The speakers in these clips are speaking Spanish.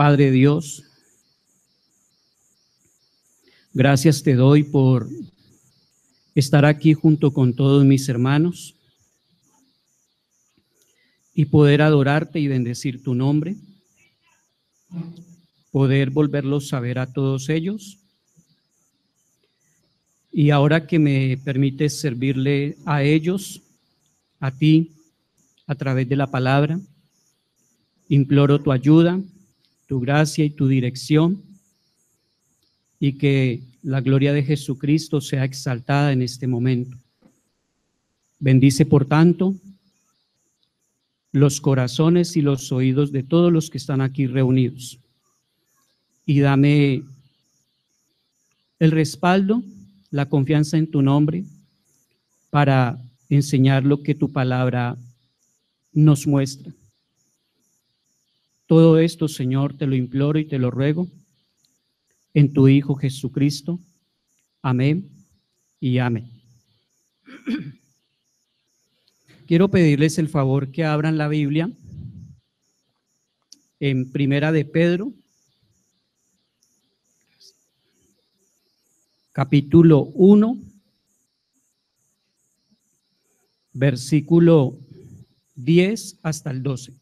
Padre Dios, gracias te doy por estar aquí junto con todos mis hermanos y poder adorarte y bendecir tu nombre, poder volverlos a ver a todos ellos. Y ahora que me permites servirle a ellos, a ti, a través de la palabra, imploro tu ayuda, tu gracia y tu dirección, y que la gloria de Jesucristo sea exaltada en este momento. Bendice, por tanto, los corazones y los oídos de todos los que están aquí reunidos, y dame el respaldo, la confianza en tu nombre, para enseñar lo que tu palabra nos muestra. Todo esto, Señor, te lo imploro y te lo ruego en tu Hijo Jesucristo. Amén y amén. Quiero pedirles el favor que abran la Biblia en Primera de Pedro, capítulo 1, versículo 10 hasta el 12.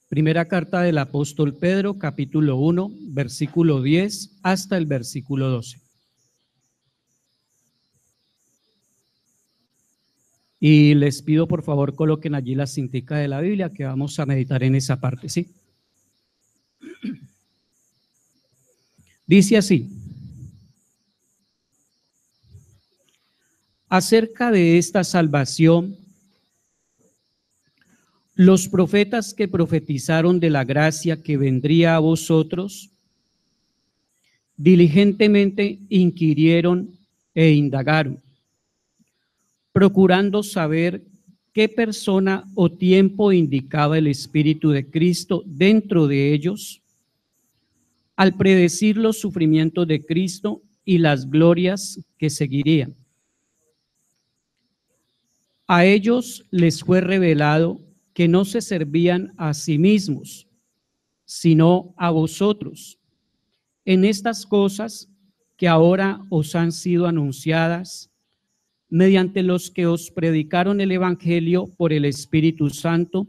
Primera carta del apóstol Pedro, capítulo 1, versículo 10 hasta el versículo 12. Y les pido, por favor, coloquen allí la cintica de la Biblia, que vamos a meditar en esa parte, ¿sí? Dice así: acerca de esta salvación, los profetas que profetizaron de la gracia que vendría a vosotros, diligentemente inquirieron e indagaron, procurando saber qué persona o tiempo indicaba el Espíritu de Cristo dentro de ellos, al predecir los sufrimientos de Cristo y las glorias que seguirían. A ellos les fue revelado que no se servían a sí mismos, sino a vosotros, en estas cosas que ahora os han sido anunciadas, mediante los que os predicaron el Evangelio por el Espíritu Santo,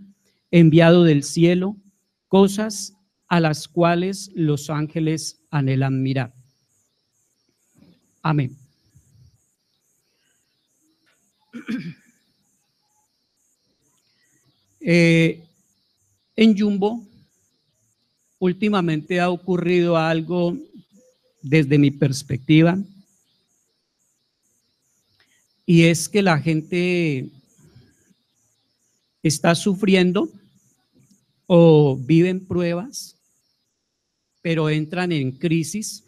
enviado del cielo, cosas a las cuales los ángeles anhelan mirar. Amén. En Jumbo, últimamente ha ocurrido algo desde mi perspectiva, y es que la gente está sufriendo o viven pruebas, pero entran en crisis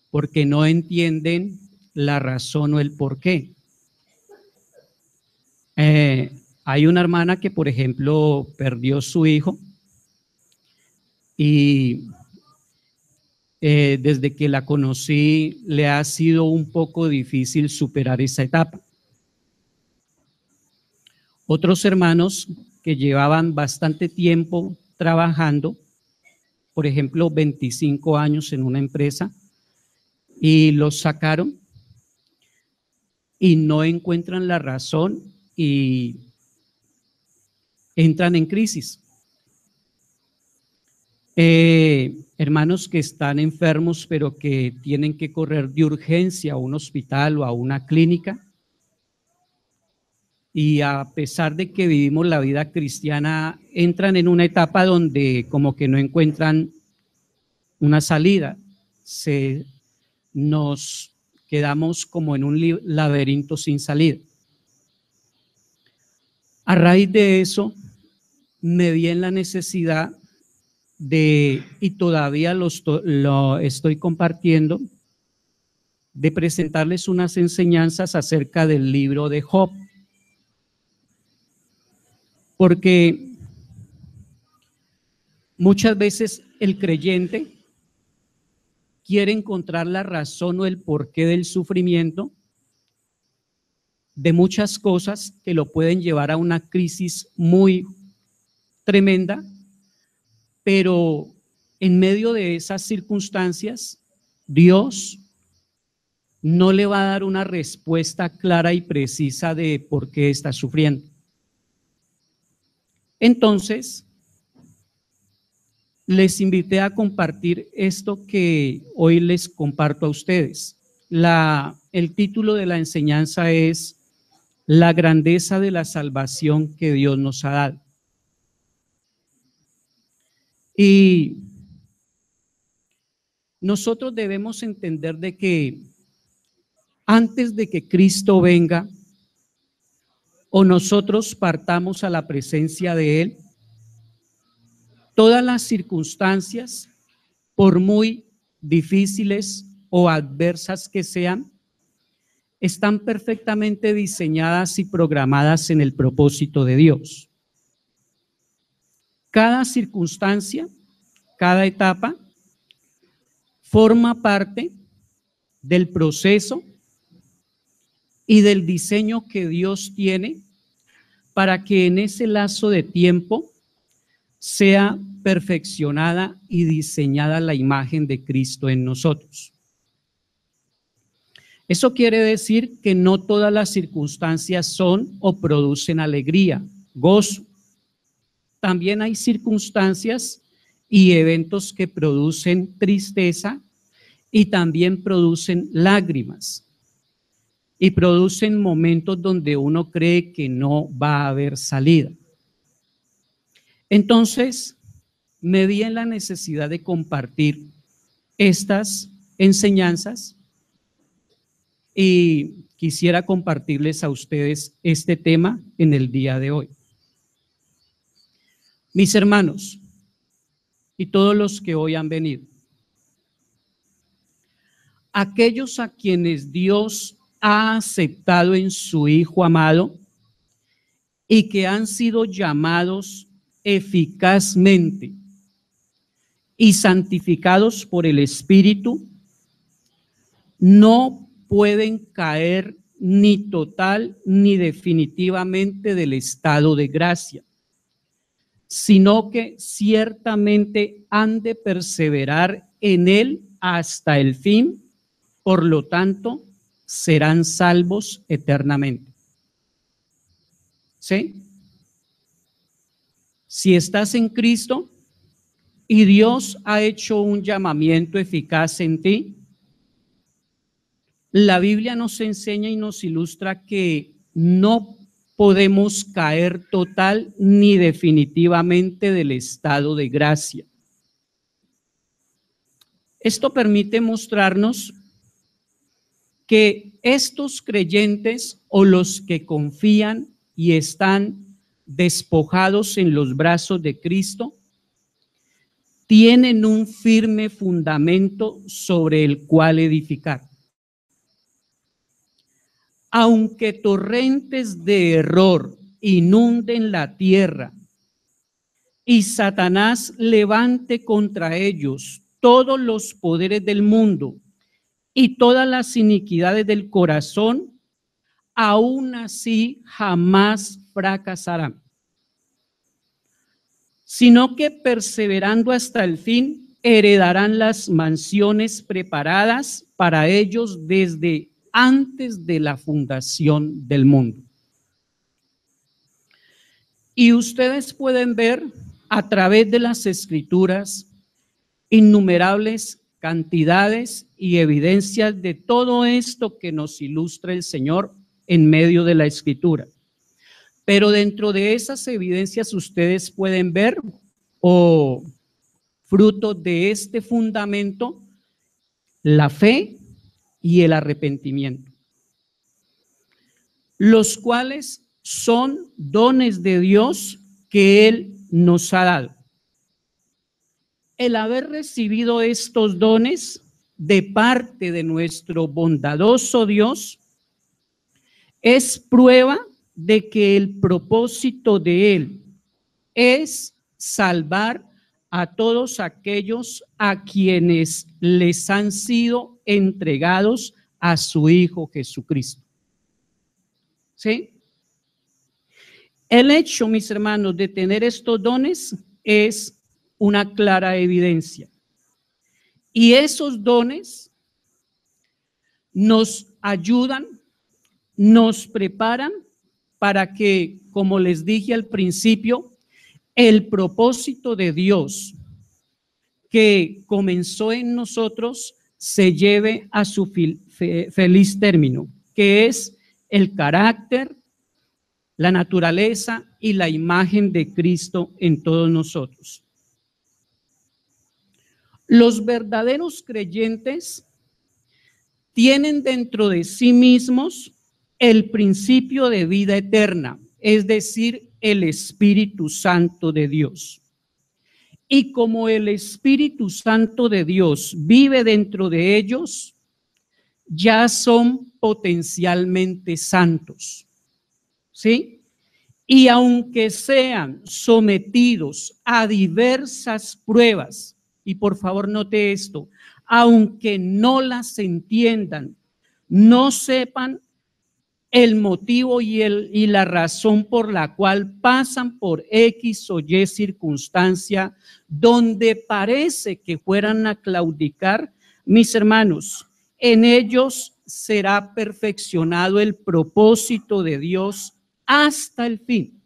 porque no entienden la razón o el porqué. Hay una hermana que, por ejemplo, perdió su hijo y desde que la conocí le ha sido un poco difícil superar esa etapa. Otros hermanos que llevaban bastante tiempo trabajando, por ejemplo, 25 años en una empresa, y los sacaron y no encuentran la razón y entran en crisis. Hermanos que están enfermos pero que tienen que correr de urgencia a un hospital o a una clínica, y a pesar de que vivimos la vida cristiana, entran en una etapa donde como que no encuentran una salida. Nos quedamos como en un laberinto sin salida. A raíz de eso, me vi en la necesidad de, y todavía lo estoy compartiendo, de presentarles unas enseñanzas acerca del libro de Job. Porque muchas veces el creyente quiere encontrar la razón o el porqué del sufrimiento de muchas cosas que lo pueden llevar a una crisis muy tremenda, pero en medio de esas circunstancias, Dios no le va a dar una respuesta clara y precisa de por qué está sufriendo. Entonces, les invité a compartir esto que hoy les comparto a ustedes. El título de la enseñanza es La grandeza de la salvación que Dios nos ha dado. Y nosotros debemos entender de que antes de que Cristo venga o nosotros partamos a la presencia de Él, todas las circunstancias, por muy difíciles o adversas que sean, están perfectamente diseñadas y programadas en el propósito de Dios. Cada circunstancia, cada etapa, forma parte del proceso y del diseño que Dios tiene para que en ese lazo de tiempo sea perfeccionada y diseñada la imagen de Cristo en nosotros. Eso quiere decir que no todas las circunstancias son o producen alegría, gozo. También hay circunstancias y eventos que producen tristeza y también producen lágrimas y producen momentos donde uno cree que no va a haber salida. Entonces, me vi en la necesidad de compartir estas enseñanzas y quisiera compartirles a ustedes este tema en el día de hoy. Mis hermanos y todos los que hoy han venido, aquellos a quienes Dios ha aceptado en su Hijo amado y que han sido llamados eficazmente y santificados por el Espíritu, no pueden caer ni total ni definitivamente del estado de gracia, sino que ciertamente han de perseverar en él hasta el fin, por lo tanto, serán salvos eternamente. ¿Sí? Si estás en Cristo y Dios ha hecho un llamamiento eficaz en ti, la Biblia nos enseña y nos ilustra que no podemos caer total ni definitivamente del estado de gracia. Esto permite mostrarnos que estos creyentes o los que confían y están despojados en los brazos de Cristo tienen un firme fundamento sobre el cual edificar. Aunque torrentes de error inunden la tierra y Satanás levante contra ellos todos los poderes del mundo y todas las iniquidades del corazón, aún así jamás fracasarán, sino que perseverando hasta el fin heredarán las mansiones preparadas para ellos desde antes de la fundación del mundo. Y ustedes pueden ver a través de las Escrituras innumerables cantidades y evidencias de todo esto que nos ilustra el Señor en medio de la Escritura. Pero dentro de esas evidencias ustedes pueden ver fruto de este fundamento la fe y el arrepentimiento, los cuales son dones de Dios que Él nos ha dado. El haber recibido estos dones de parte de nuestro bondadoso Dios es prueba de que el propósito de Él es salvar a todos aquellos a quienes les han sido entregados a su Hijo Jesucristo. ¿Sí? El hecho, mis hermanos, de tener estos dones es una clara evidencia. Y esos dones nos ayudan, nos preparan para que, como les dije al principio, el propósito de Dios que comenzó en nosotros se lleve a su feliz término, que es el carácter, la naturaleza y la imagen de Cristo en todos nosotros. Los verdaderos creyentes tienen dentro de sí mismos el principio de vida eterna, es decir, el Espíritu Santo de Dios. Y como el Espíritu Santo de Dios vive dentro de ellos, ya son potencialmente santos, ¿sí? Y aunque sean sometidos a diversas pruebas, y por favor note esto, aunque no las entiendan, no sepan el motivo y la razón por la cual pasan por X o Y circunstancia donde parece que fueran a claudicar, mis hermanos, en ellos será perfeccionado el propósito de Dios hasta el fin.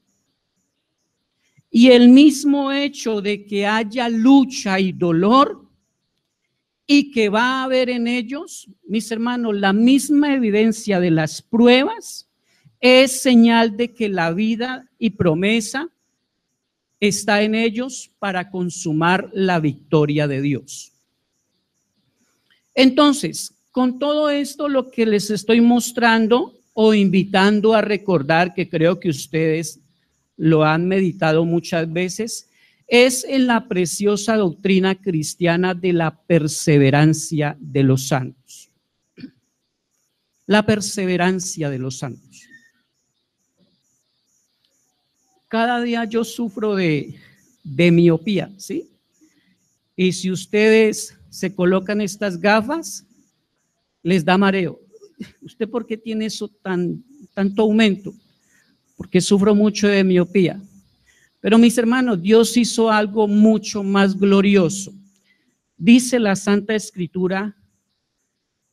Y el mismo hecho de que haya lucha y dolor y que va a haber en ellos, mis hermanos, la misma evidencia de las pruebas es señal de que la vida y promesa está en ellos para consumar la victoria de Dios. Entonces, con todo esto, lo que les estoy mostrando o invitando a recordar, que creo que ustedes lo han meditado muchas veces, es en la preciosa doctrina cristiana de la perseverancia de los santos. La perseverancia de los santos. Cada día yo sufro de miopía, ¿sí? Y si ustedes se colocan estas gafas, les da mareo. ¿Usted por qué tiene eso tanto aumento? Porque sufro mucho de miopía. Pero mis hermanos, Dios hizo algo mucho más glorioso. Dice la Santa Escritura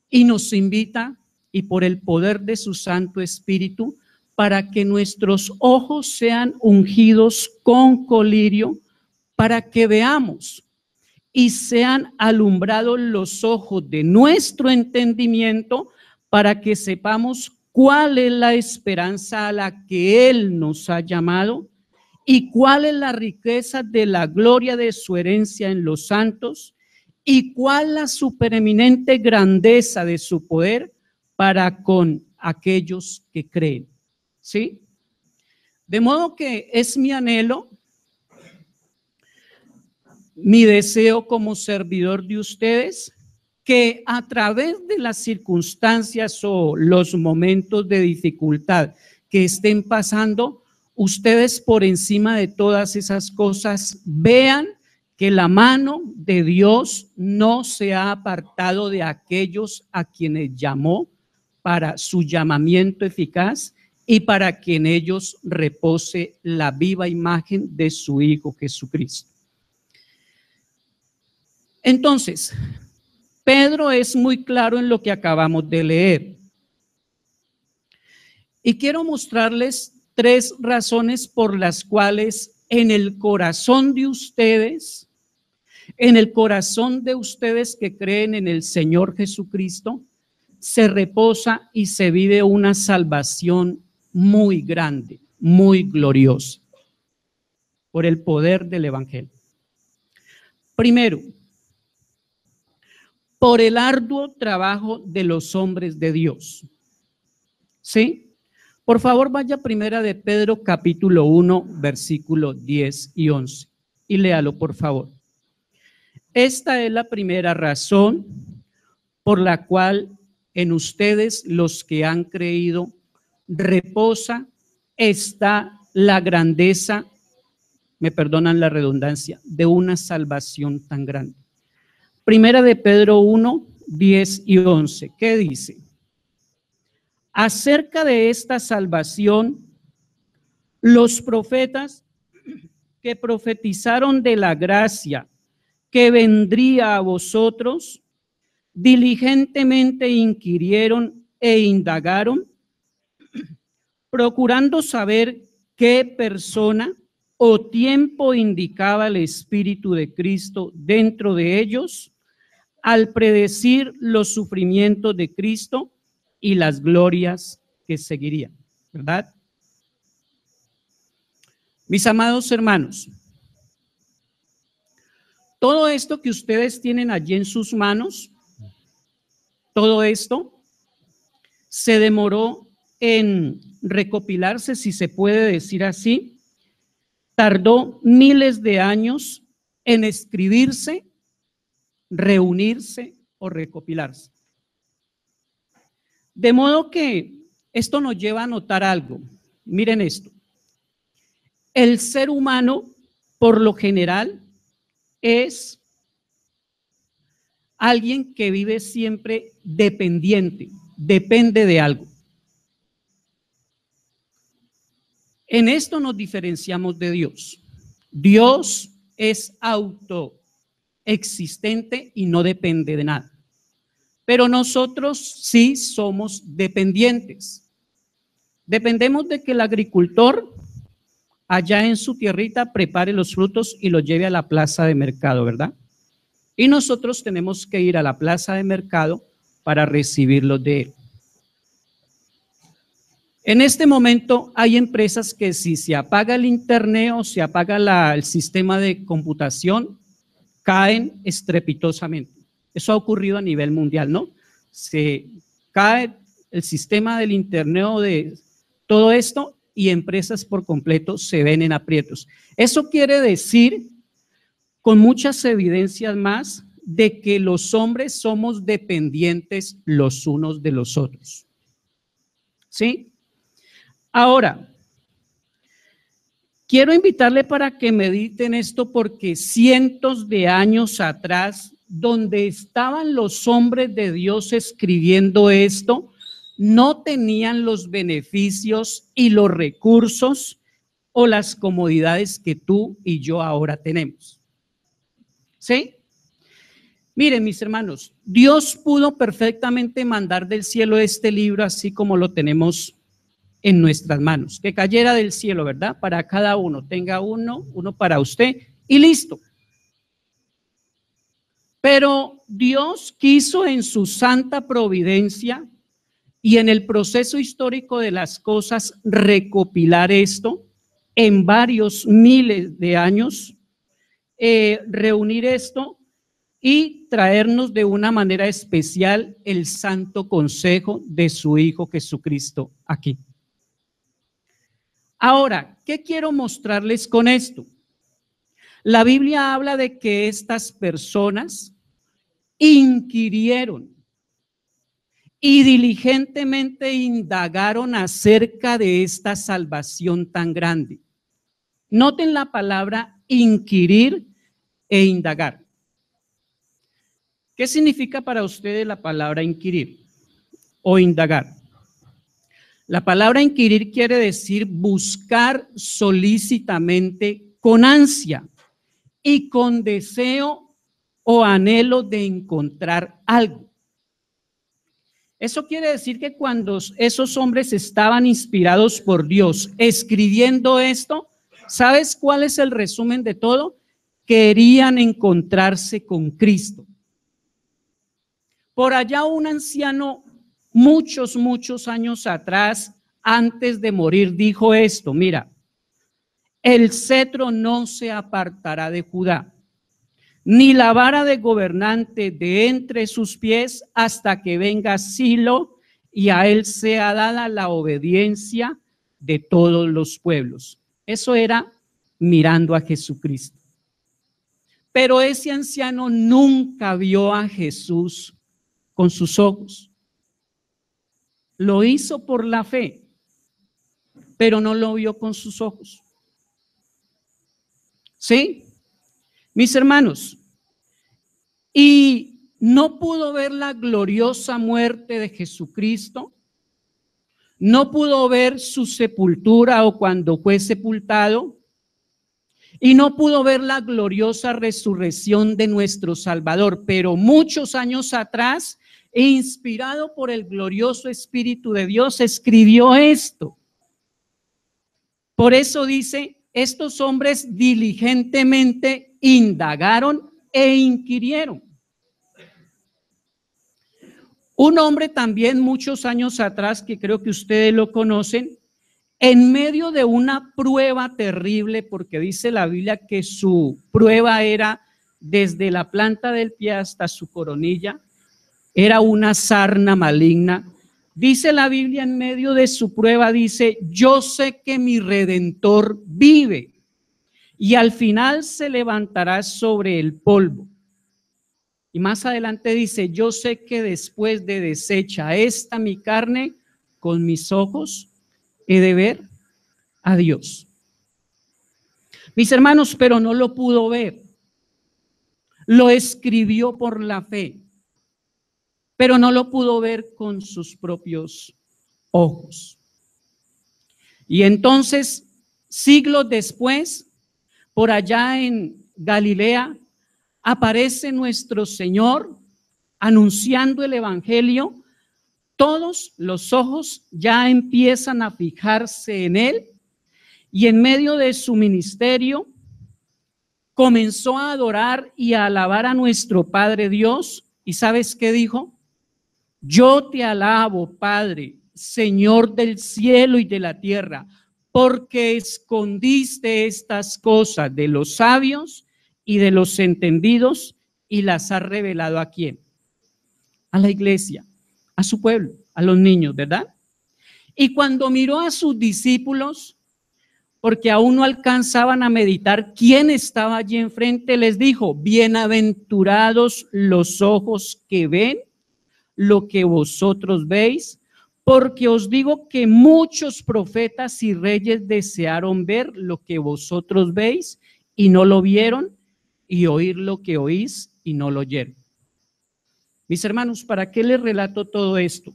y nos invita, y por el poder de su Santo Espíritu, para que nuestros ojos sean ungidos con colirio, para que veamos y sean alumbrados los ojos de nuestro entendimiento, para que sepamos cuál es la esperanza a la que Él nos ha llamado y cuál es la riqueza de la gloria de su herencia en los santos y cuál la supereminente grandeza de su poder para con aquellos que creen. ¿Sí? De modo que es mi anhelo, mi deseo como servidor de ustedes, que a través de las circunstancias o los momentos de dificultad que estén pasando, ustedes por encima de todas esas cosas vean que la mano de Dios no se ha apartado de aquellos a quienes llamó para su llamamiento eficaz y para que en ellos repose la viva imagen de su Hijo Jesucristo. Entonces, Pedro es muy claro en lo que acabamos de leer. Y quiero mostrarles 3 razones por las cuales en el corazón de ustedes, que creen en el Señor Jesucristo, se reposa y se vive una salvación muy grande, muy gloriosa, por el poder del Evangelio. Primero, por el arduo trabajo de los hombres de Dios. ¿Sí? Por favor, vaya primera de Pedro, capítulo 1, versículo 10 y 11. Y léalo, por favor. Esta es la primera razón por la cual en ustedes, los que han creído, reposa, está la grandeza, me perdonan la redundancia, de una salvación tan grande. Primera de Pedro 1, 10 y 11. ¿Qué dice? Acerca de esta salvación, los profetas que profetizaron de la gracia que vendría a vosotros, diligentemente inquirieron e indagaron, procurando saber qué persona o tiempo indicaba el Espíritu de Cristo dentro de ellos al predecir los sufrimientos de Cristo y las glorias que seguirían, ¿verdad? Mis amados hermanos, todo esto que ustedes tienen allí en sus manos, todo esto se demoró en recopilarse, si se puede decir así, tardó miles de años en escribirse, reunirse o recopilarse. De modo que esto nos lleva a notar algo. Miren esto. El ser humano, por lo general, es alguien que vive siempre dependiente, depende de algo. En esto nos diferenciamos de Dios. Dios es autoexistente y no depende de nada. Pero nosotros sí somos dependientes. Dependemos de que el agricultor allá en su tierrita prepare los frutos y los lleve a la plaza de mercado, ¿verdad? Y nosotros tenemos que ir a la plaza de mercado para recibirlos de él. En este momento hay empresas que si se apaga el internet o se apaga el sistema de computación, caen estrepitosamente. Eso ha ocurrido a nivel mundial, ¿no? Se cae el sistema del internet o de todo esto y empresas por completo se ven en aprietos. Eso quiere decir, con muchas evidencias más, de que los hombres somos dependientes los unos de los otros. ¿Sí? Ahora, quiero invitarle para que mediten esto porque cientos de años atrás, donde estaban los hombres de Dios escribiendo esto, no tenían los beneficios y los recursos o las comodidades que tú y yo ahora tenemos. ¿Sí? Miren, mis hermanos, Dios pudo perfectamente mandar del cielo este libro así como lo tenemos en nuestras manos, que cayera del cielo, ¿verdad? Para cada uno, tenga uno para usted y listo. Pero Dios quiso en su santa providencia y en el proceso histórico de las cosas recopilar esto en varios miles de años, reunir esto y traernos de una manera especial el santo consejo de su Hijo Jesucristo aquí. Ahora, ¿qué quiero mostrarles con esto? La Biblia habla de que estas personas inquirieron y diligentemente indagaron acerca de esta salvación tan grande. Noten la palabra inquirir e indagar. ¿Qué significa para ustedes la palabra inquirir o indagar? La palabra inquirir quiere decir buscar solícitamente con ansia y con deseo o anhelo de encontrar algo. Eso quiere decir que cuando esos hombres estaban inspirados por Dios escribiendo esto, ¿sabes cuál es el resumen de todo? Querían encontrarse con Cristo. Por allá un anciano muchos años atrás, antes de morir, dijo esto: mira, el cetro no se apartará de Judá, ni la vara de gobernante de entre sus pies, hasta que venga Silo y a él sea dada la obediencia de todos los pueblos. Eso era mirando a Jesucristo. Pero ese anciano nunca vio a Jesús con sus ojos. Lo hizo por la fe, pero no lo vio con sus ojos. ¿Sí? Mis hermanos, y no pudo ver la gloriosa muerte de Jesucristo no pudo ver su sepultura o cuando fue sepultado, y no pudo ver la gloriosa resurrección de nuestro Salvador, pero muchos años atrás, e inspirado por el glorioso Espíritu de Dios, escribió esto. Por eso dice, estos hombres diligentemente indagaron e inquirieron. Un hombre también muchos años atrás, que creo que ustedes lo conocen, en medio de una prueba terrible, porque dice la Biblia que su prueba era desde la planta del pie hasta su coronilla, era una sarna maligna. Dice la Biblia en medio de su prueba, dice, yo sé que mi Redentor vive y al final se levantará sobre el polvo. Y más adelante dice, yo sé que después de deshecha esta mi carne, con mis ojos he de ver a Dios. Mis hermanos, pero no lo pudo ver. Lo escribió por la fe, pero no lo pudo ver con sus propios ojos. Y entonces, siglos después, por allá en Galilea, aparece nuestro Señor anunciando el evangelio. Todos los ojos ya empiezan a fijarse en él y en medio de su ministerio comenzó a adorar y a alabar a nuestro Padre Dios. ¿Y sabes qué dijo? Yo te alabo, Padre, Señor del cielo y de la tierra, porque escondiste estas cosas de los sabios y de los entendidos y las has revelado ¿a quién? A la iglesia, a su pueblo, a los niños, ¿verdad? Y cuando miró a sus discípulos, porque aún no alcanzaban a meditar quién estaba allí enfrente, les dijo, bienaventurados los ojos que ven lo que vosotros veis, porque os digo que muchos profetas y reyes desearon ver lo que vosotros veis y no lo vieron, y oír lo que oís y no lo oyeron. Mis hermanos, ¿para qué les relato todo esto?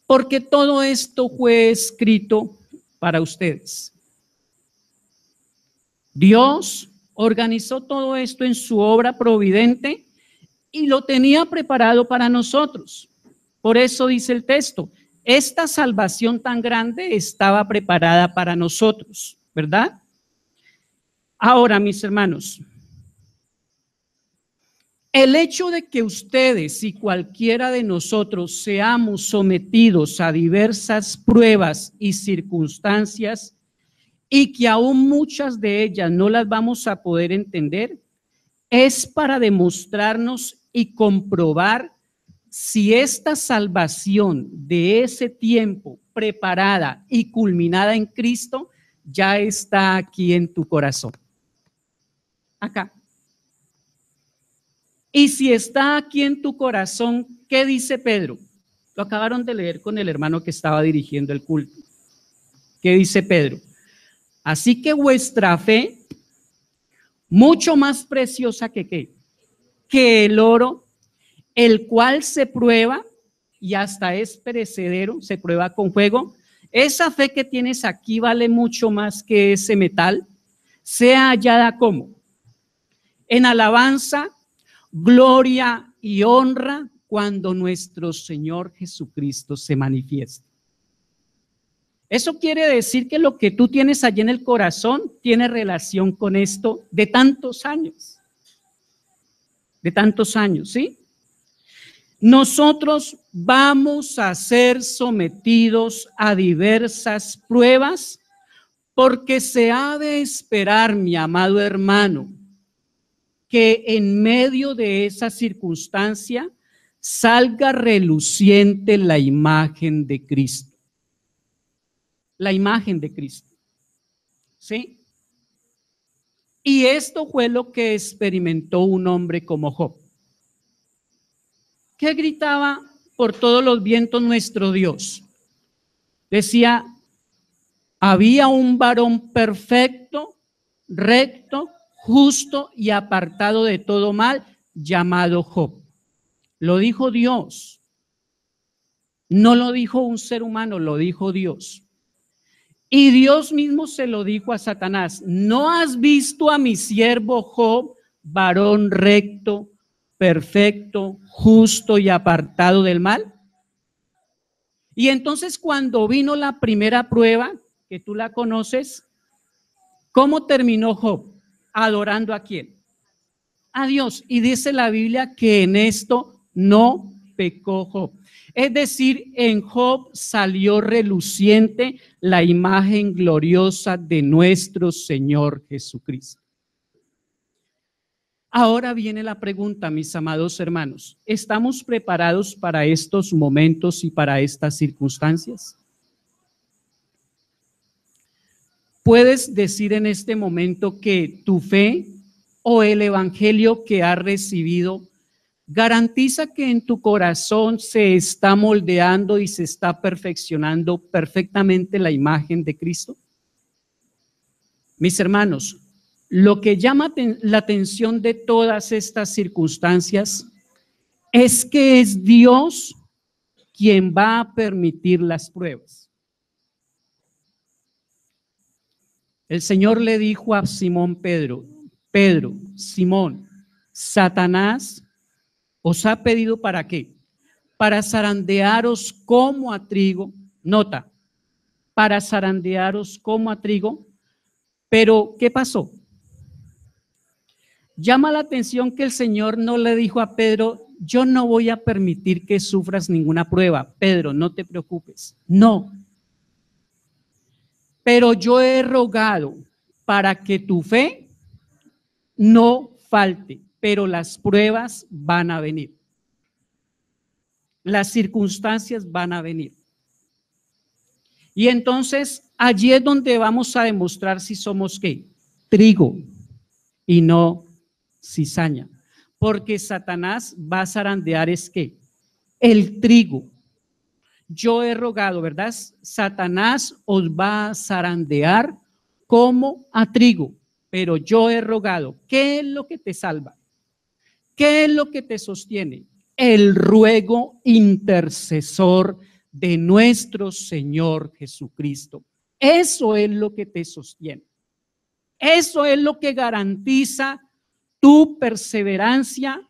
Porque todo esto fue escrito para ustedes. Dios organizó todo esto en su obra providente y lo tenía preparado para nosotros. Por eso dice el texto, esta salvación tan grande estaba preparada para nosotros, ¿verdad? Ahora, mis hermanos, el hecho de que ustedes y cualquiera de nosotros seamos sometidos a diversas pruebas y circunstancias y que aún muchas de ellas no las vamos a poder entender, es para demostrarnos y comprobar si esta salvación de ese tiempo preparada y culminada en Cristo ya está aquí en tu corazón. Acá. Y si está aquí en tu corazón, ¿qué dice Pedro? Lo acabaron de leer con el hermano que estaba dirigiendo el culto. ¿Qué dice Pedro? Así que vuestra fe, mucho más preciosa que ¿qué? Que el oro, el cual se prueba y hasta es perecedero, se prueba con fuego. Esa fe que tienes aquí vale mucho más que ese metal, sea hallada como en alabanza, gloria y honra cuando nuestro Señor Jesucristo se manifieste. Eso quiere decir que lo que tú tienes allí en el corazón tiene relación con esto de tantos años. De tantos años, ¿sí? Nosotros vamos a ser sometidos a diversas pruebas porque se ha de esperar, mi amado hermano, que en medio de esa circunstancia salga reluciente la imagen de Cristo. La imagen de Cristo. ¿Sí? Y esto fue lo que experimentó un hombre como Job, que gritaba por todos los vientos nuestro Dios. Decía, había un varón perfecto, recto, justo y apartado de todo mal, llamado Job. Lo dijo Dios. No lo dijo un ser humano, lo dijo Dios. Y Dios mismo se lo dijo a Satanás: ¿no has visto a mi siervo Job, varón recto, perfecto, justo y apartado del mal? Y entonces cuando vino la primera prueba, que tú la conoces, ¿cómo terminó Job? ¿Adorando a quién? A Dios. Y dice la Biblia que en esto no pecó Job. Es decir, en Job salió reluciente la imagen gloriosa de nuestro Señor Jesucristo. Ahora viene la pregunta, mis amados hermanos: ¿estamos preparados para estos momentos y para estas circunstancias? ¿Puedes decir en este momento que tu fe o el evangelio que has recibido garantiza que en tu corazón se está moldeando y se está perfeccionando perfectamente la imagen de Cristo? Mis hermanos, lo que llama la atención de todas estas circunstancias es que es Dios quien va a permitir las pruebas. El Señor le dijo a Simón Pedro: Pedro, Simón, Satanás os ha pedido ¿para qué? Para zarandearos como a trigo. Nota, para zarandearos como a trigo. Pero ¿qué pasó? Llama la atención que el Señor no le dijo a Pedro: yo no voy a permitir que sufras ninguna prueba, Pedro, no te preocupes. No. Pero yo he rogado para que tu fe no falte, pero las pruebas van a venir. Las circunstancias van a venir. Y entonces allí es donde vamos a demostrar si somos ¿qué? Trigo y no cizaña. Porque Satanás va a zarandear es ¿qué? El trigo. Yo he rogado, ¿verdad? Satanás os va a zarandear como a trigo, pero yo he rogado. ¿Qué es lo que te salva? ¿Qué es lo que te sostiene? El ruego intercesor de nuestro Señor Jesucristo. Eso es lo que te sostiene. Eso es lo que garantiza tu perseverancia,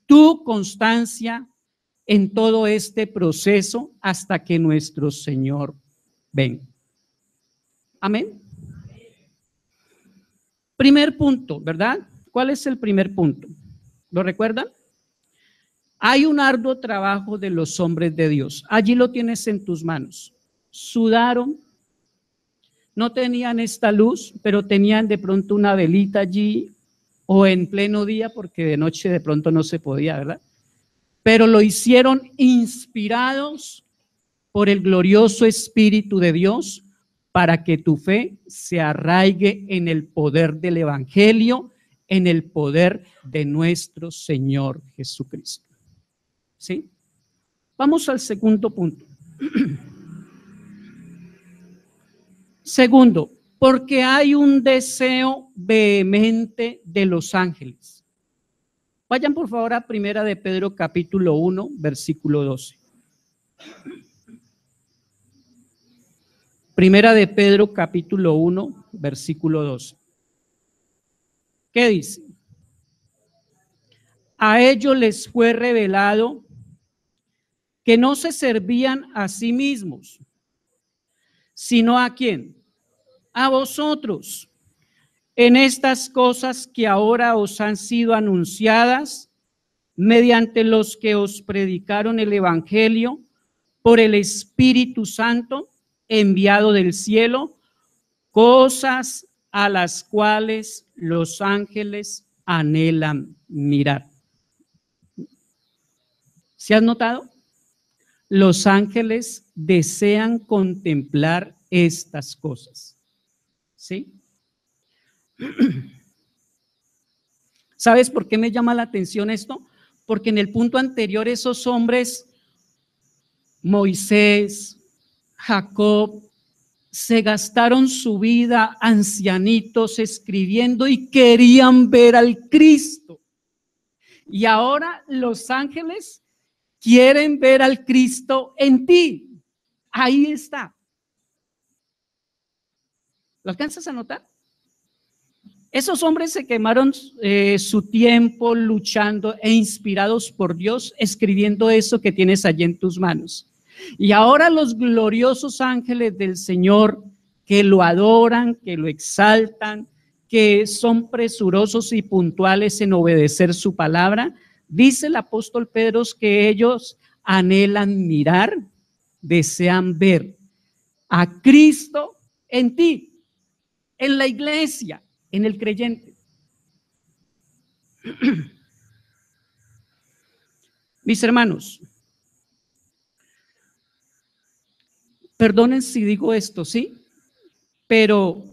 tu constancia en todo este proceso hasta que nuestro Señor venga. Amén. Primer punto, ¿verdad? ¿Cuál es el primer punto? ¿Lo recuerdan? Hay un arduo trabajo de los hombres de Dios. Allí lo tienes en tus manos. Sudaron, no tenían esta luz, pero tenían de pronto una velita allí, o en pleno día, porque de noche de pronto no se podía, ¿verdad? Pero lo hicieron inspirados por el glorioso Espíritu de Dios, para que tu fe se arraigue en el poder del Evangelio, en el poder de nuestro Señor Jesucristo. ¿Sí? Vamos al segundo punto. Segundo, porque hay un deseo vehemente de los ángeles. Vayan por favor a Primera de Pedro capítulo 1, versículo 12. Primera de Pedro capítulo 1, versículo 12. ¿Qué dice? A ellos les fue revelado que no se servían a sí mismos, sino ¿a quién? A vosotros, en estas cosas que ahora os han sido anunciadas mediante los que os predicaron el Evangelio por el Espíritu Santo enviado del cielo, cosas a las cuales los ángeles anhelan mirar. ¿Se has notado? Los ángeles desean contemplar estas cosas. ¿Sí? ¿Sabes por qué me llama la atención esto? Porque en el punto anterior esos hombres, Moisés, Jacob, se gastaron su vida ancianitos escribiendo y querían ver al Cristo. Y ahora los ángeles quieren ver al Cristo en ti. Ahí está. ¿Lo alcanzas a notar? Esos hombres se quemaron su tiempo luchando e inspirados por Dios, escribiendo eso que tienes allí en tus manos. Y ahora los gloriosos ángeles del Señor que lo adoran, que lo exaltan, que son presurosos y puntuales en obedecer su palabra, dice el apóstol Pedro que ellos anhelan mirar, desean ver a Cristo en ti, en la iglesia, en el creyente. Mis hermanos, perdonen si digo esto, ¿sí? Pero,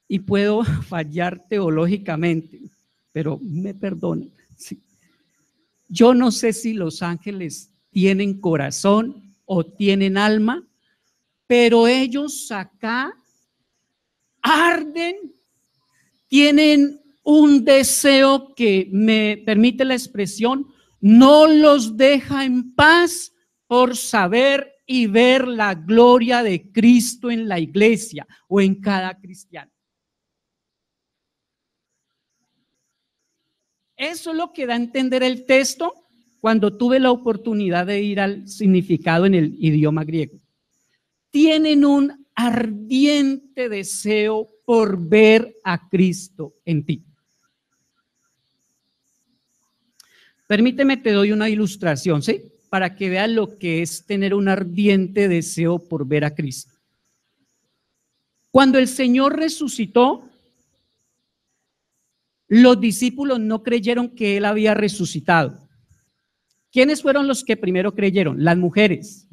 y puedo fallar teológicamente, pero me perdonen. ¿Sí? Yo no sé si los ángeles tienen corazón o tienen alma, pero ellos acá arden, tienen un deseo que, me permite la expresión, no los deja en paz por saber y ver la gloria de Cristo en la iglesia o en cada cristiano. Eso es lo que da a entender el texto cuando tuve la oportunidad de ir al significado en el idioma griego. Tienen un ardiente deseo por ver a Cristo en ti. Permíteme, te doy una ilustración, ¿sí? Para que vean lo que es tener un ardiente deseo por ver a Cristo. Cuando el Señor resucitó, los discípulos no creyeron que Él había resucitado. ¿Quiénes fueron los que primero creyeron? Las mujeres.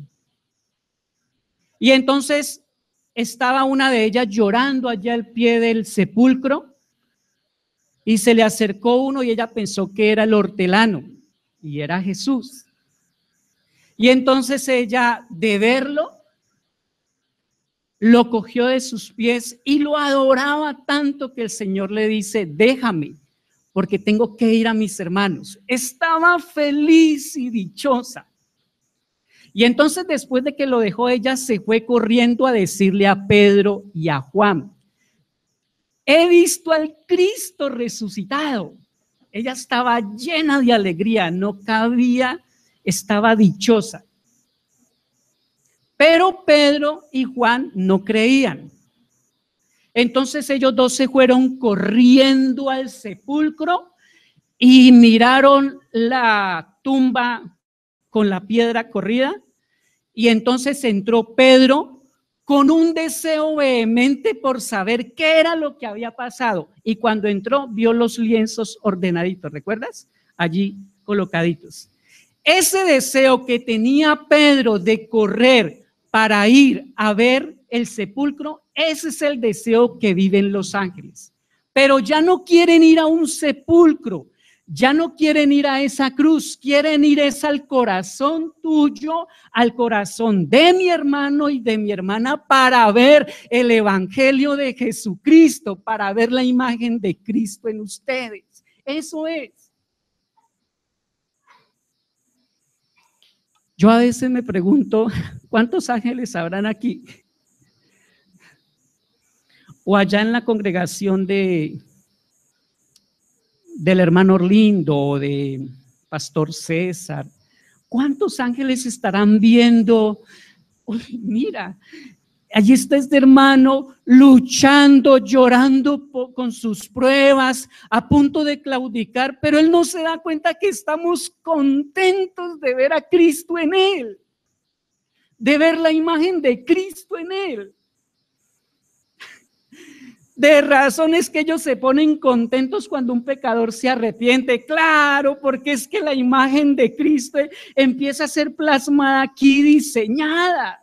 Y entonces estaba una de ellas llorando allá al pie del sepulcro y se le acercó uno y ella pensó que era el hortelano y era Jesús. Y entonces ella, de verlo, lo cogió de sus pies y lo adoraba tanto que el Señor le dice: déjame, porque tengo que ir a mis hermanos. Estaba feliz y dichosa. Y entonces, después de que lo dejó, ella se fue corriendo a decirle a Pedro y a Juan: he visto al Cristo resucitado. Ella estaba llena de alegría, no cabía, estaba dichosa. Pero Pedro y Juan no creían. Entonces ellos dos se fueron corriendo al sepulcro y miraron la tumba con la piedra corrida. Y entonces entró Pedro con un deseo vehemente por saber qué era lo que había pasado. Y cuando entró, vio los lienzos ordenaditos, ¿recuerdas? Allí colocaditos. Ese deseo que tenía Pedro de correr para ir a ver el sepulcro, ese es el deseo que viven los ángeles. Pero ya no quieren ir a un sepulcro, ya no quieren ir a esa cruz, quieren ir es al corazón tuyo, al corazón de mi hermano y de mi hermana, para ver el evangelio de Jesucristo, para ver la imagen de Cristo en ustedes. Eso es. Yo a veces me pregunto, ¿cuántos ángeles habrán aquí? O allá en la congregación del hermano Orlindo o de Pastor César. ¿Cuántos ángeles estarán viendo? Uy, mira, allí está este hermano luchando, llorando con sus pruebas, a punto de claudicar, pero él no se da cuenta que estamos contentos de ver a Cristo en él, de ver la imagen de Cristo en él. De razones que ellos se ponen contentos cuando un pecador se arrepiente. Claro, porque es que la imagen de Cristo empieza a ser plasmada aquí, diseñada.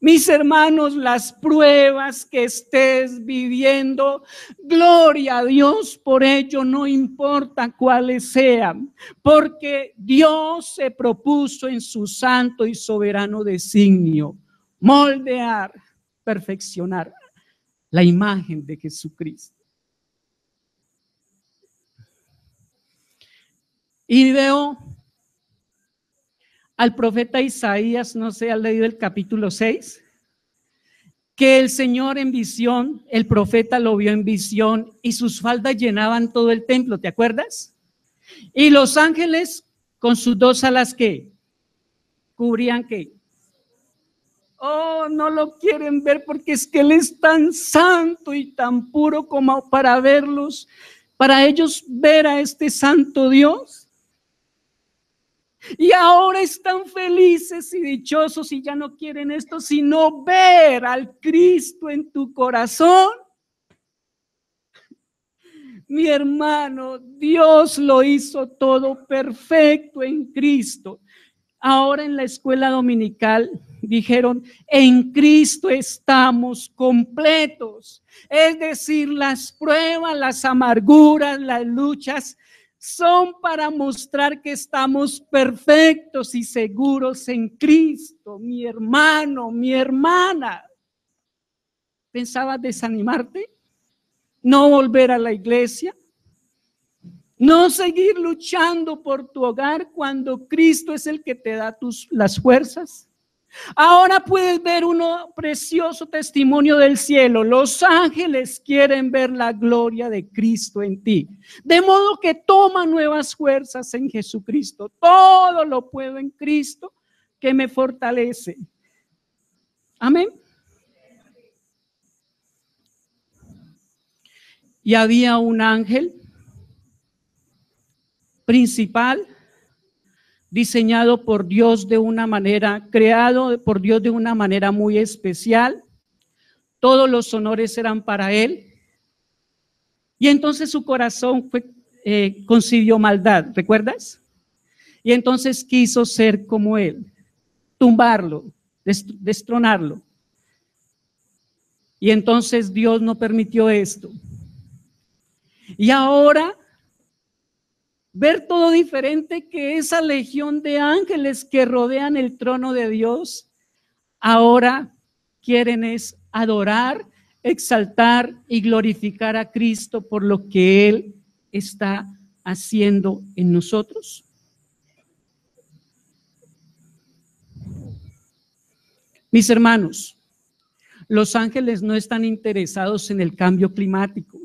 Mis hermanos, las pruebas que estés viviendo, gloria a Dios por ello, no importa cuáles sean, porque Dios se propuso en su santo y soberano designio moldear, perfeccionar la imagen de Jesucristo. Y veo al profeta Isaías, no sé, ¿has leído el capítulo 6? Que el Señor en visión, el profeta lo vio en visión y sus faldas llenaban todo el templo, ¿te acuerdas? Y los ángeles con sus dos alas, ¿qué? Cubrían, ¿qué? Oh, no lo quieren ver porque es que Él es tan santo y tan puro como para verlos, para ellos ver a este santo Dios. Y ahora están felices y dichosos y ya no quieren esto, sino ver al Cristo en tu corazón. Mi hermano, Dios lo hizo todo perfecto en Cristo. Ahora en la escuela dominical dijeron, en Cristo estamos completos. Es decir, las pruebas, las amarguras, las luchas son para mostrar que estamos perfectos y seguros en Cristo. Mi hermano, mi hermana, ¿pensabas desanimarte? ¿No volver a la iglesia? No seguir luchando por tu hogar cuando Cristo es el que te da las fuerzas. Ahora puedes ver un precioso testimonio del cielo. Los ángeles quieren ver la gloria de Cristo en ti. De modo que toma nuevas fuerzas en Jesucristo. Todo lo puedo en Cristo que me fortalece. Amén. Y había un ángel principal diseñado por Dios de una manera, creado por Dios de una manera muy especial. Todos los honores eran para él. Y entonces su corazón concibió maldad, ¿recuerdas? Y entonces quiso ser como él, tumbarlo, destronarlo. Y entonces Dios no permitió esto. Y ahora ver todo diferente, que esa legión de ángeles que rodean el trono de Dios, ahora quieren es adorar, exaltar y glorificar a Cristo por lo que Él está haciendo en nosotros. Mis hermanos, los ángeles no están interesados en el cambio climático,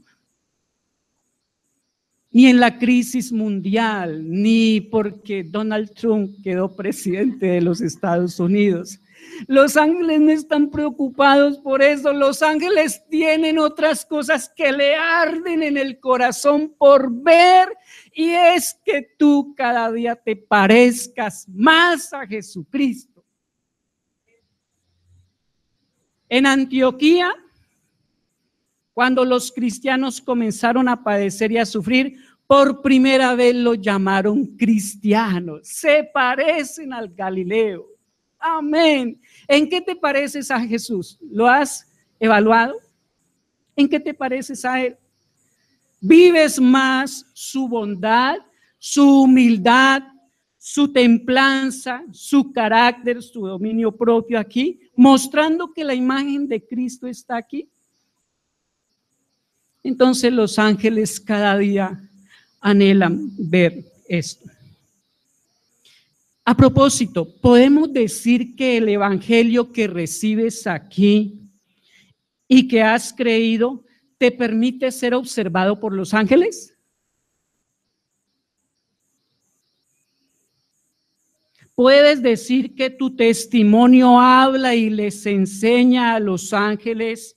ni en la crisis mundial, ni porque Donald Trump quedó presidente de los Estados Unidos. Los ángeles no están preocupados por eso. Los ángeles tienen otras cosas que le arden en el corazón por ver, y es que tú cada día te parezcas más a Jesucristo. En Antioquía, cuando los cristianos comenzaron a padecer y a sufrir, por primera vez los llamaron cristianos. Se parecen al Galileo. Amén. ¿En qué te pareces a Jesús? ¿Lo has evaluado? ¿En qué te pareces a Él? ¿Vives más su bondad, su humildad, su templanza, su carácter, su dominio propio aquí, mostrando que la imagen de Cristo está aquí? Entonces los ángeles cada día anhelan ver esto. A propósito, ¿podemos decir que el evangelio que recibes aquí y que has creído te permite ser observado por los ángeles? ¿Puedes decir que tu testimonio habla y les enseña a los ángeles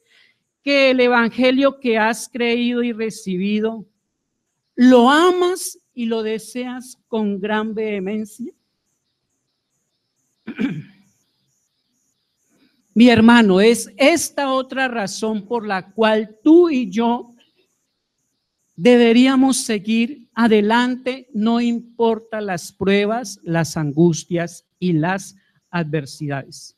que el evangelio que has creído y recibido lo amas y lo deseas con gran vehemencia? Mi hermano, es esta otra razón por la cual tú y yo deberíamos seguir adelante, no importa las pruebas, las angustias y las adversidades.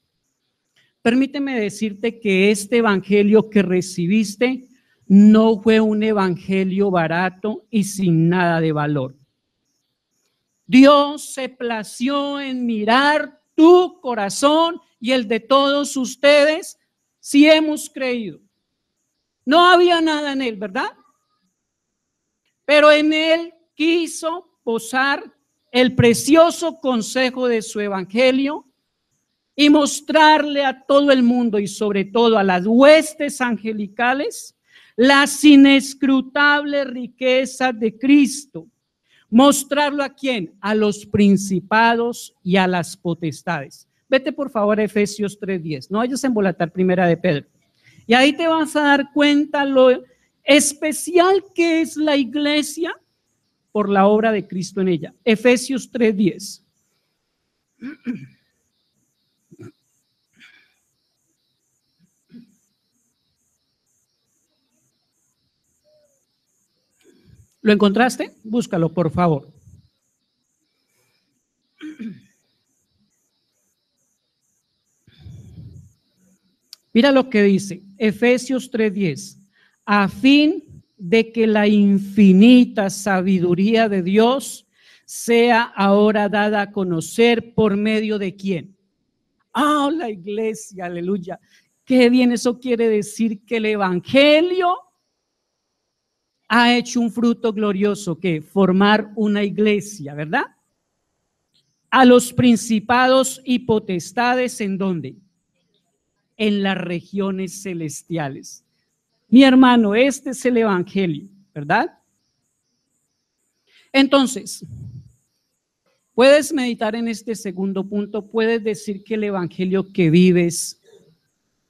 Permíteme decirte que este evangelio que recibiste no fue un evangelio barato y sin nada de valor. Dios se plació en mirar tu corazón y el de todos ustedes si hemos creído. No había nada en él, ¿verdad? Pero en él quiso posar el precioso consejo de su evangelio y mostrarle a todo el mundo y sobre todo a las huestes angelicales las inescrutables riquezas de Cristo. ¿Mostrarlo a quién? A los principados y a las potestades. Vete por favor a Efesios 3:10. No vayas a embolatar Primera de Pedro. Y ahí te vas a dar cuenta lo especial que es la iglesia por la obra de Cristo en ella. Efesios 3:10. ¿Lo encontraste? Búscalo, por favor. Mira lo que dice Efesios 3:10. A fin de que la infinita sabiduría de Dios sea ahora dada a conocer por medio de quién. Ah, la iglesia, aleluya. Qué bien, eso quiere decir que el evangelio ha hecho un fruto glorioso, que formar una iglesia, ¿verdad? A los principados y potestades, ¿en dónde? En las regiones celestiales. Mi hermano, este es el evangelio, ¿verdad? Entonces, puedes meditar en este segundo punto, puedes decir que el evangelio que vives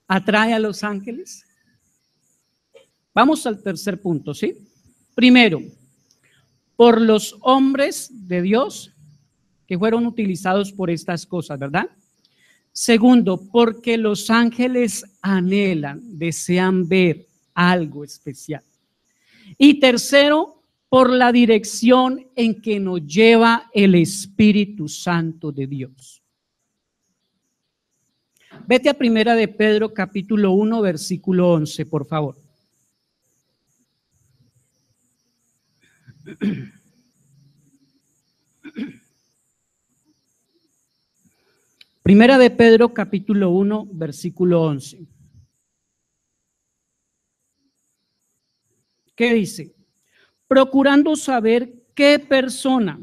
atrae a los ángeles. Vamos al tercer punto, ¿sí? Primero, por los hombres de Dios que fueron utilizados por estas cosas, ¿verdad? Segundo, porque los ángeles anhelan, desean ver algo especial. Y tercero, por la dirección en que nos lleva el Espíritu Santo de Dios. Vete a Primera de Pedro, capítulo 1, versículo 11, por favor. Primera de Pedro, capítulo 1, versículo 11. ¿Qué dice? Procurando saber qué persona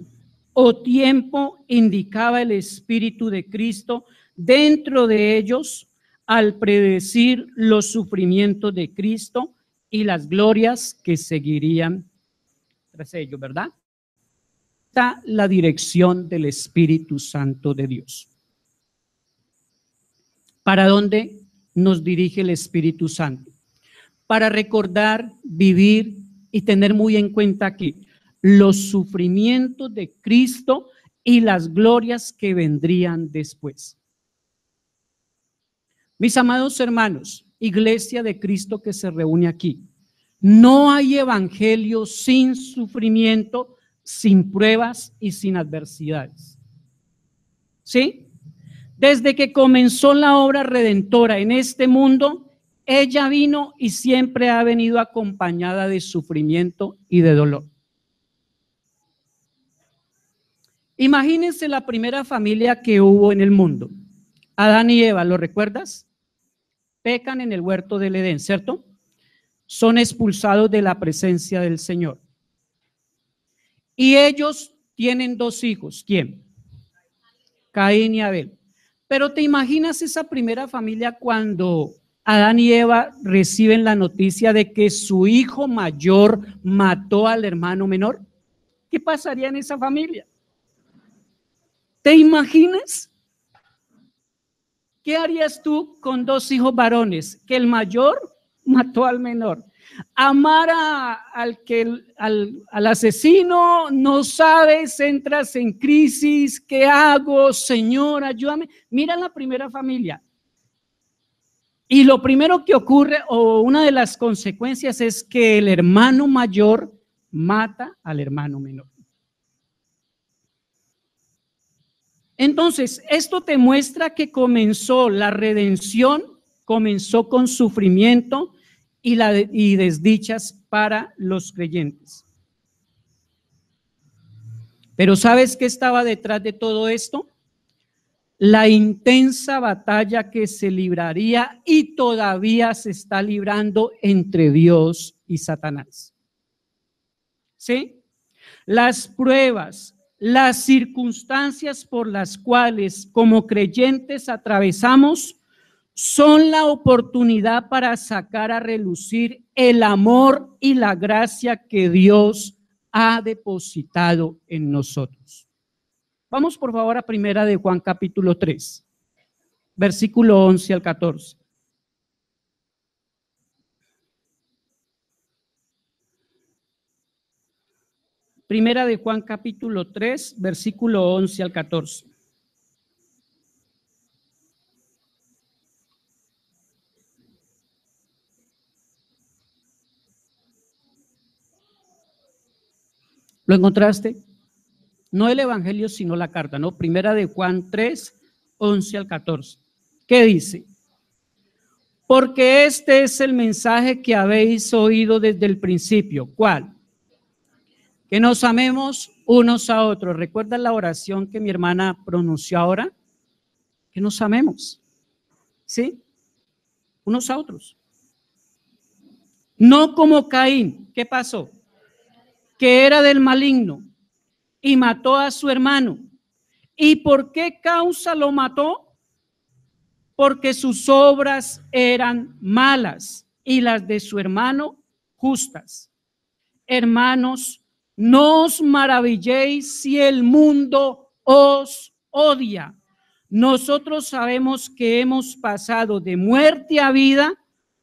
o tiempo indicaba el Espíritu de Cristo dentro de ellos al predecir los sufrimientos de Cristo y las glorias que seguirían tras ellos, ¿verdad? Está la dirección del Espíritu Santo de Dios. ¿Para dónde nos dirige el Espíritu Santo? Para recordar, vivir y tener muy en cuenta aquí los sufrimientos de Cristo y las glorias que vendrían después. Mis amados hermanos, iglesia de Cristo que se reúne aquí, no hay evangelio sin sufrimiento, sin pruebas y sin adversidades. ¿Sí? Desde que comenzó la obra redentora en este mundo, ella vino y siempre ha venido acompañada de sufrimiento y de dolor. Imagínense la primera familia que hubo en el mundo. Adán y Eva, ¿lo recuerdas? Pecan en el huerto del Edén, ¿cierto? Son expulsados de la presencia del Señor. Y ellos tienen dos hijos. ¿Quién? Caín y Abel. Pero ¿te imaginas esa primera familia cuando Adán y Eva reciben la noticia de que su hijo mayor mató al hermano menor? ¿Qué pasaría en esa familia? ¿Te imaginas? ¿Qué harías tú con dos hijos varones? Que el mayor mató al menor. Amar al asesino, no sabes, entras en crisis, ¿qué hago? Señor, ayúdame. Mira la primera familia. Y lo primero que ocurre, o una de las consecuencias, es que el hermano mayor mata al hermano menor. Entonces, esto te muestra que comenzó la redención, comenzó con sufrimiento y desdichas para los creyentes. Pero ¿sabes qué estaba detrás de todo esto? La intensa batalla que se libraría y todavía se está librando entre Dios y Satanás. ¿Sí? Las pruebas, las circunstancias por las cuales como creyentes atravesamos son la oportunidad para sacar a relucir el amor y la gracia que Dios ha depositado en nosotros. Vamos por favor a Primera de Juan capítulo 3, versículo 11 al 14. Primera de Juan capítulo 3, versículo 11 al 14. ¿Lo encontraste? No el Evangelio, sino la carta, ¿no? Primera de Juan 3, 11 al 14. ¿Qué dice? Porque este es el mensaje que habéis oído desde el principio. ¿Cuál? Que nos amemos unos a otros. ¿Recuerdan la oración que mi hermana pronunció ahora? Que nos amemos, ¿sí? Unos a otros. No como Caín. ¿Qué pasó? Que era del maligno y mató a su hermano. ¿Y por qué causa lo mató? Porque sus obras eran malas y las de su hermano justas. Hermanos, no os maravilléis si el mundo os odia. Nosotros sabemos que hemos pasado de muerte a vida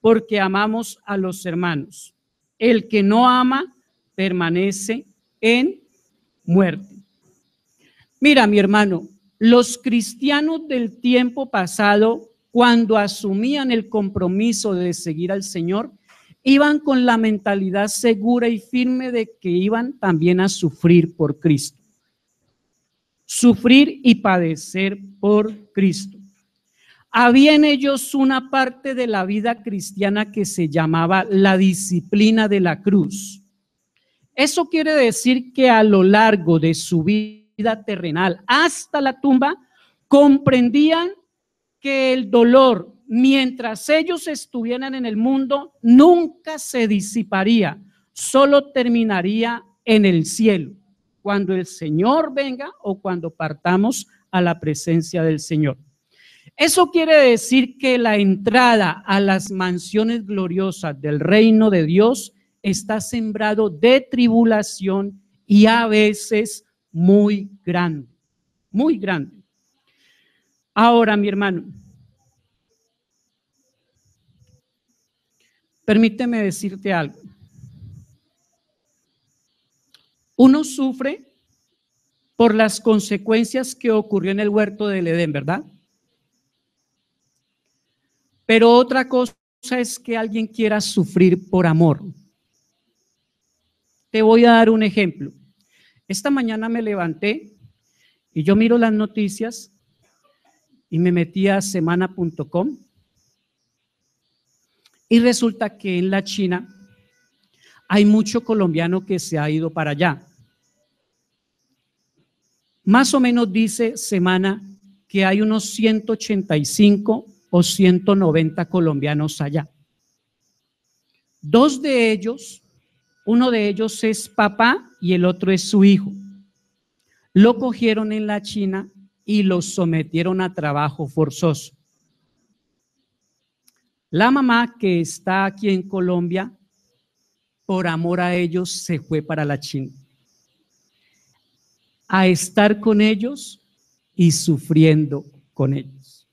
porque amamos a los hermanos. El que no ama permanece en muerte. Mira, mi hermano, los cristianos del tiempo pasado, cuando asumían el compromiso de seguir al Señor, iban con la mentalidad segura y firme de que iban también a sufrir por Cristo. Sufrir y padecer por Cristo. Había en ellos una parte de la vida cristiana que se llamaba la disciplina de la cruz. Eso quiere decir que a lo largo de su vida terrenal hasta la tumba, comprendían que el dolor, mientras ellos estuvieran en el mundo, nunca se disiparía, solo terminaría en el cielo, cuando el Señor venga o cuando partamos a la presencia del Señor. Eso quiere decir que la entrada a las mansiones gloriosas del reino de Dios está sembrado de tribulación y a veces muy grande, muy grande. Ahora, mi hermano, permíteme decirte algo. Uno sufre por las consecuencias que ocurrió en el huerto del Edén, ¿verdad? Pero otra cosa es que alguien quiera sufrir por amor. Te voy a dar un ejemplo. Esta mañana me levanté y yo miro las noticias y me metí a semana.com y resulta que en la China hay mucho colombiano que se ha ido para allá. Más o menos dice Semana que hay unos 185 o 190 colombianos allá. Dos de ellos, uno de ellos es papá y el otro es su hijo. Lo cogieron en la China y lo sometieron a trabajo forzoso. La mamá, que está aquí en Colombia, por amor a ellos se fue para la China a estar con ellos y sufriendo con ellos.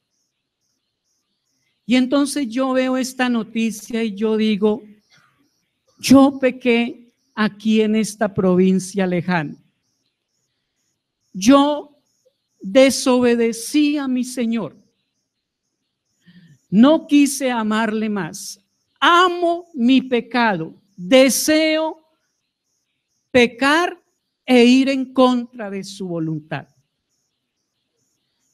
Y entonces yo veo esta noticia y yo digo, yo pequé aquí en esta provincia lejana. Yo desobedecí a mi Señor. No quise amarle más. Amo mi pecado. Deseo pecar e ir en contra de su voluntad.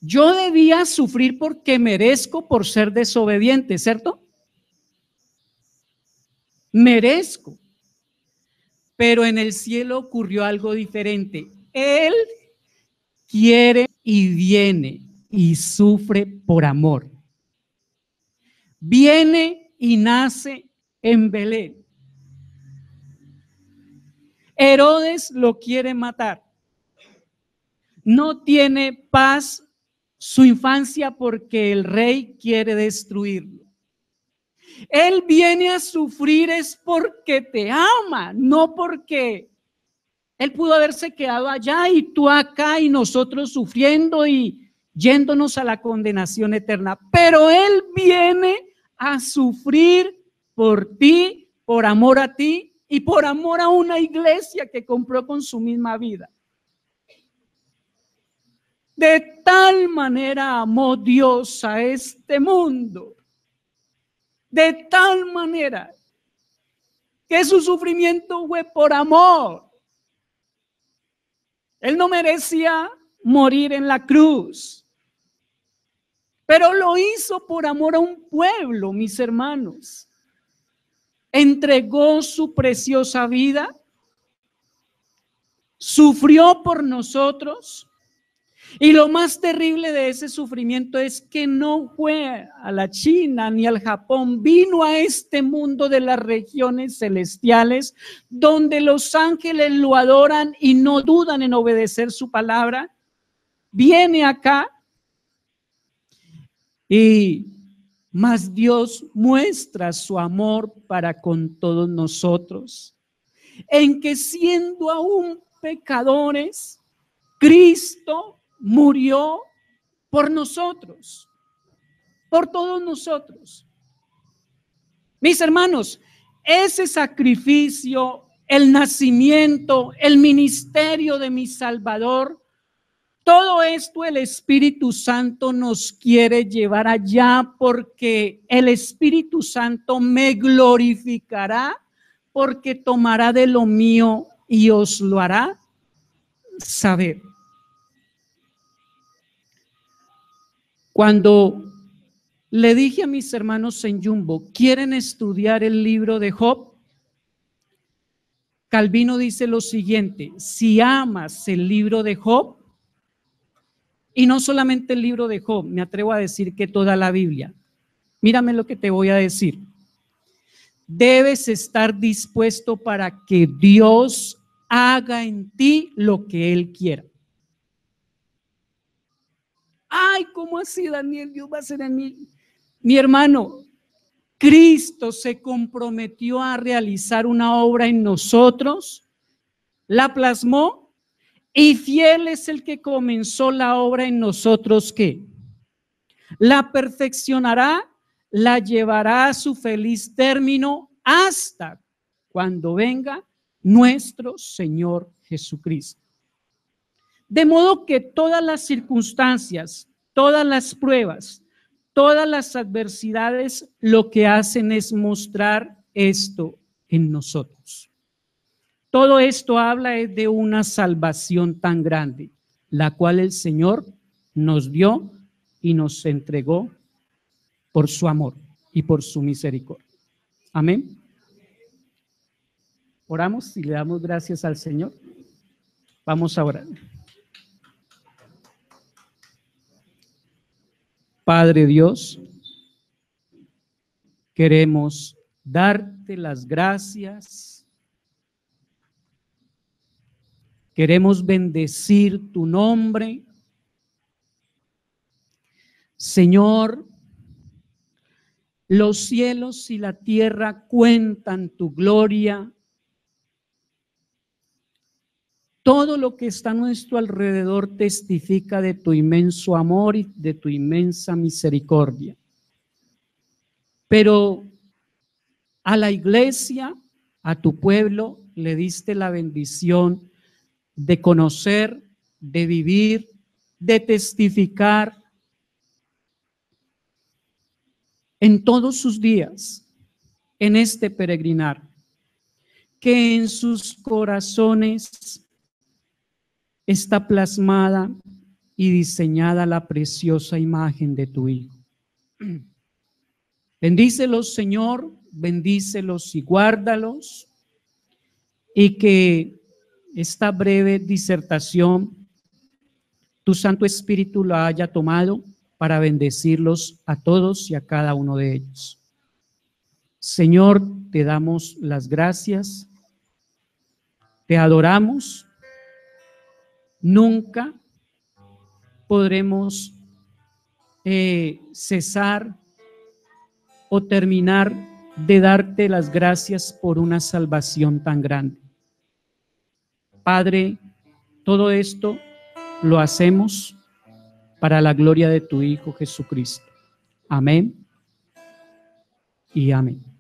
Yo debía sufrir porque merezco por ser desobediente, ¿cierto? Merezco. Pero en el cielo ocurrió algo diferente. Él quiere y viene y sufre por amor. Viene y nace en Belén. Herodes lo quiere matar. no tiene paz su infancia porque el rey quiere destruirlo. Él viene a sufrir es porque te ama, no porque él pudo haberse quedado allá y tú acá y nosotros sufriendo y yéndonos a la condenación eterna. Pero Él viene a sufrir por ti, por amor a ti y por amor a una iglesia que compró con su misma vida. De tal manera amó Dios a este mundo, de tal manera que su sufrimiento fue por amor. Él no merecía morir en la cruz, pero lo hizo por amor a un pueblo, mis hermanos. Entregó su preciosa vida, sufrió por nosotros. Y lo más terrible de ese sufrimiento es que no fue a la China ni al Japón, vino a este mundo de las regiones celestiales, donde los ángeles lo adoran y no dudan en obedecer su palabra. Viene acá y más Dios muestra su amor para con todos nosotros, en que siendo aún pecadores, Cristo murió por nosotros, por todos nosotros. Mis hermanos, ese sacrificio, el nacimiento, el ministerio de mi Salvador, todo esto el Espíritu Santo nos quiere llevar allá, porque el Espíritu Santo me glorificará, porque tomará de lo mío y os lo hará saber. Cuando le dije a mis hermanos en Jumbo, ¿quieren estudiar el libro de Job? Calvino dice lo siguiente: si amas el libro de Job, y no solamente el libro de Job, me atrevo a decir que toda la Biblia, mírame lo que te voy a decir. Debes estar dispuesto para que Dios haga en ti lo que Él quiera. Ay, ¿cómo así, Daniel? Dios va a hacer en mí. Mi hermano, Cristo se comprometió a realizar una obra en nosotros, la plasmó, y fiel es el que comenzó la obra en nosotros, que la perfeccionará, la llevará a su feliz término hasta cuando venga nuestro Señor Jesucristo. De modo que todas las circunstancias, todas las pruebas, todas las adversidades lo que hacen es mostrar esto en nosotros. Todo esto habla de una salvación tan grande, la cual el Señor nos dio y nos entregó por su amor y por su misericordia. Amén. Oramos y le damos gracias al Señor. Vamos a orar. Padre Dios, queremos darte las gracias, queremos bendecir tu nombre. Señor, los cielos y la tierra cuentan tu gloria. Todo lo que está a nuestro alrededor testifica de tu inmenso amor y de tu inmensa misericordia. Pero a la iglesia, a tu pueblo, le diste la bendición de conocer, de vivir, de testificar en todos sus días, en este peregrinar, que en sus corazones está plasmada y diseñada la preciosa imagen de tu Hijo. Bendícelos, Señor, bendícelos y guárdalos, y que esta breve disertación tu Santo Espíritu la haya tomado para bendecirlos a todos y a cada uno de ellos. Señor, te damos las gracias, te adoramos. Nunca podremos cesar o terminar de darte las gracias por una salvación tan grande. Padre, todo esto lo hacemos para la gloria de tu Hijo Jesucristo. Amén y amén.